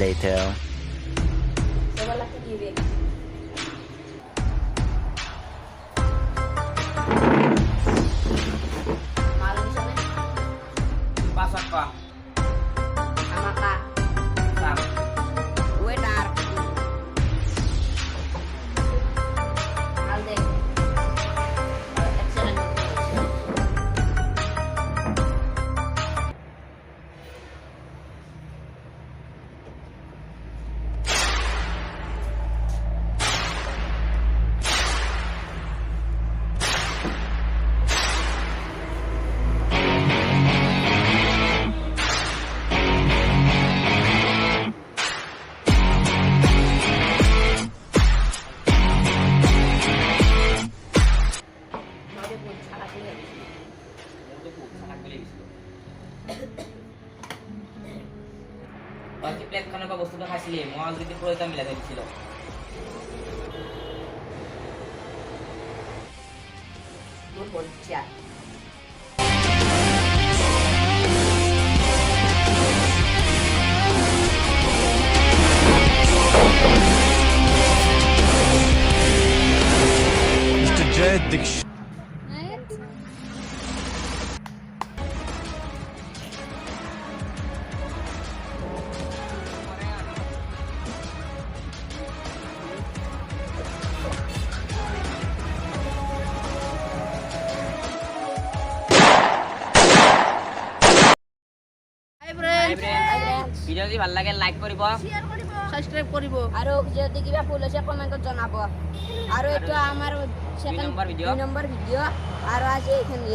later. Pasok ka. Sama ka. Sam. Waiter. Alde. Excellent. বাকি plate খানা বা বস্তুটা খাইছিলি মই অলরেডি পুরোটা মিলাই দিছিল Good বলছি Mr. Jay Diksh. ভিডিও যদি ভাল লাগে লাইক কৰিব সাবস্ক্রাইব কৰিব আৰু যদি কিবা ভুল হৈছে কমেন্টত জনাব আৰু এটা আমাৰ 2 নম্বৰ ভিডিও আৰু আজি এইখিনি